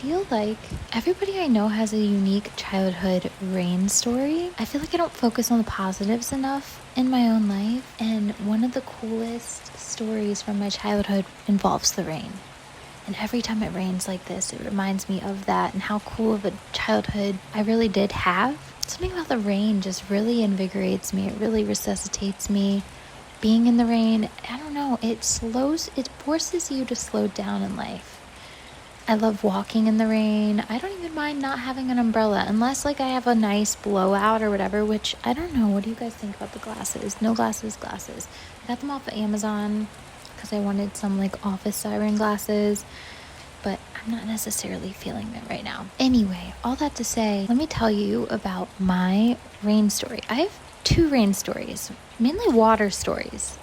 I feel like everybody I know has a unique childhood rain story. I feel like I don't focus on the positives enough in my own life, and one of the coolest stories from my childhood involves the rain. And every time it rains like this, it reminds me of that and how cool of a childhood I really did have. Something about the rain just really invigorates me. It really resuscitates me. Being in the rain, I don't know, it forces you to slow down in life. I love walking in the rain. I don't even mind not having an umbrella unless I have a nice blowout or whatever, which I don't know. What do you guys think about the glasses? No glasses. I got them off of Amazon because I wanted some office siren glasses, but I'm not necessarily feeling them right now. Anyway, all that to say, let me tell you about my rain story. I have 2 rain stories, mainly water stories.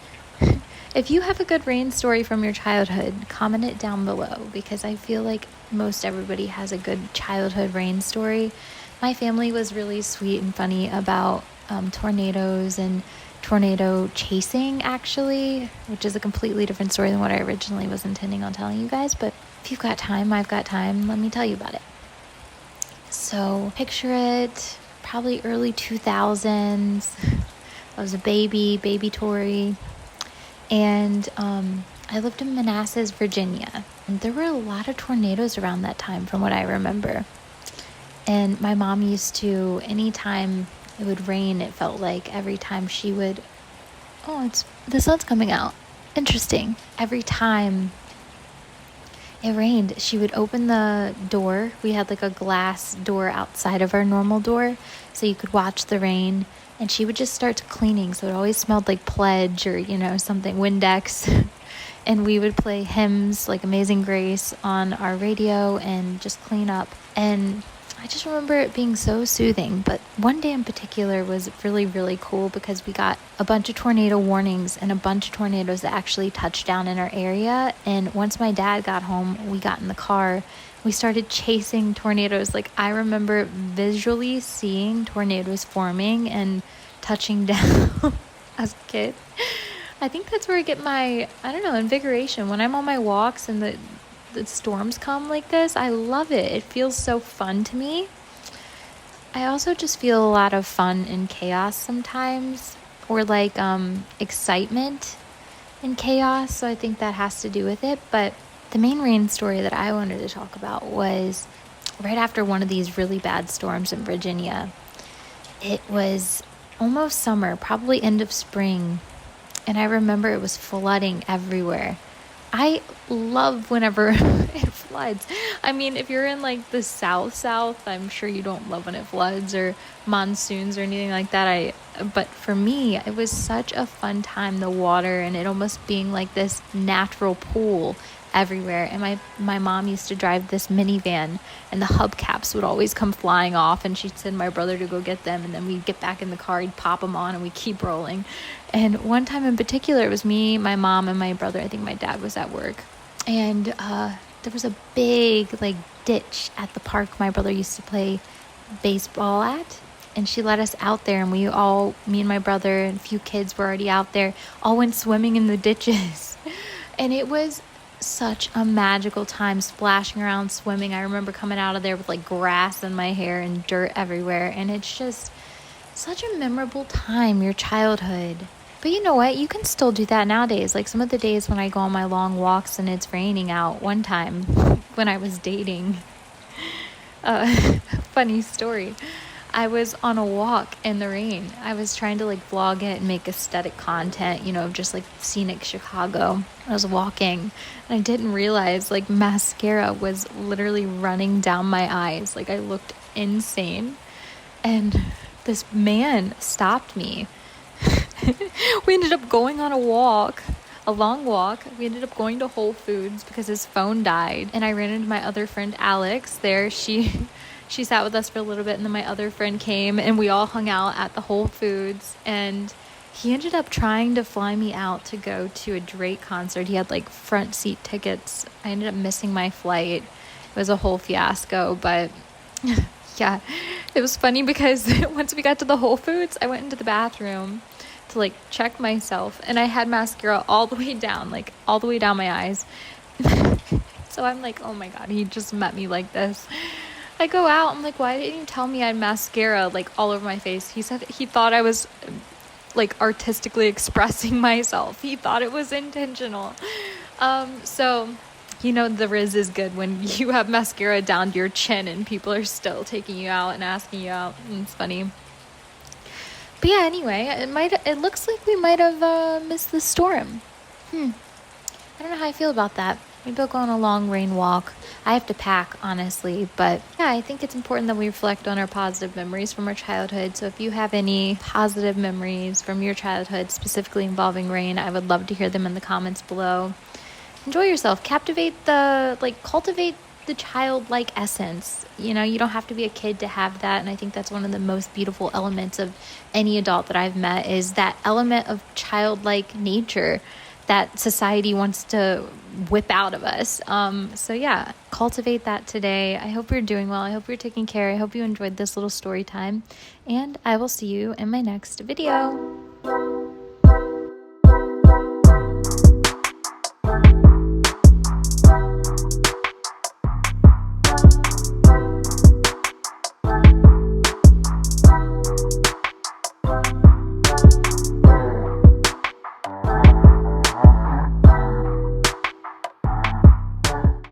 If you have a good rain story from your childhood, comment it down below, because I feel like most everybody has a good childhood rain story. My family was really sweet and funny about tornadoes and tornado chasing, actually, which is a completely different story than what I originally was intending on telling you guys. But if you've got time, I've got time, let me tell you about it. So picture it, probably early 2000s. I was a baby Tori. And I lived in Manassas, Virginia. And there were a lot of tornadoes around that time from what I remember. And my mom used to, anytime it would rain, it felt like every time she would, the sun's coming out. Interesting. Every time it rained, she would open the door. We had a glass door outside of our normal door, so you could watch the rain. And she would just start cleaning, so it always smelled like Pledge or, something, Windex. And we would play hymns like Amazing Grace on our radio and just clean up. And I just remember it being so soothing. But one day in particular was really, really cool because we got a bunch of tornado warnings and a bunch of tornadoes that actually touched down in our area. And once my dad got home, we got in the car. We started chasing tornadoes. I remember visually seeing tornadoes forming and touching down as a kid. I think that's where I get my, invigoration. When I'm on my walks and the storms come like this, I love it. It feels so fun to me. I also just feel a lot of fun in chaos sometimes, or excitement in chaos. So I think that has to do with it. But the main rain story that I wanted to talk about was right after one of these really bad storms in Virginia. It was almost summer, probably end of spring, and I remember it was flooding everywhere. I love whenever it floods. I mean, if you're in the south, I'm sure you don't love when it floods or monsoons or anything like that. But for me, it was such a fun time, the water and it almost being this natural pool everywhere. And my mom used to drive this minivan, and the hubcaps would always come flying off, and she'd send my brother to go get them, and then we'd get back in the car, he'd pop them on, and we'd keep rolling. And one time in particular, it was me, my mom, and my brother. I think my dad was at work, and there was a big ditch at the park my brother used to play baseball at. And she let us out there, and me and my brother and a few kids were already out there, all went swimming in the ditches. And it was such a magical time, splashing around, swimming. I remember coming out of there with grass in my hair and dirt everywhere. And it's just such a memorable time, your childhood. But you know what? You can still do that nowadays. Some of the days when I go on my long walks and it's raining out. One time when I was dating, funny story. I was on a walk in the rain. I was trying to vlog it and make aesthetic content, of just scenic Chicago. I was walking and I didn't realize mascara was literally running down my eyes. I looked insane. And this man stopped me. We ended up going on a long walk. We ended up going to Whole Foods because his phone died. And I ran into my other friend, Alex, there. She sat with us for a little bit, and then my other friend came, and we all hung out at the Whole Foods, and he ended up trying to fly me out to go to a Drake concert. He had front seat tickets. I ended up missing my flight. It was a whole fiasco, but yeah, it was funny because once we got to the Whole Foods, I went into the bathroom to check myself, and I had mascara all the way down my eyes. So I'm like, oh my God, he just met me like this. I go out, I'm like, why didn't you tell me I had mascara like all over my face? He said he thought I was like artistically expressing myself. He thought it was intentional. So the Riz is good when you have mascara down to your chin and people are still taking you out and asking you out. It's funny. But yeah, anyway, it looks like we might have missed the storm. I don't know how I feel about that. Maybe I'll go on a long rain walk. I have to pack, honestly. But yeah, I think it's important that we reflect on our positive memories from our childhood. So if you have any positive memories from your childhood, specifically involving rain, I would love to hear them in the comments below. Enjoy yourself. Cultivate the childlike essence. You don't have to be a kid to have that. And I think that's one of the most beautiful elements of any adult that I've met, is that element of childlike nature that society wants to whip out of us. So yeah, cultivate that today. I hope you're doing well. I hope you're taking care. I hope you enjoyed this little story time, and I will see you in my next video.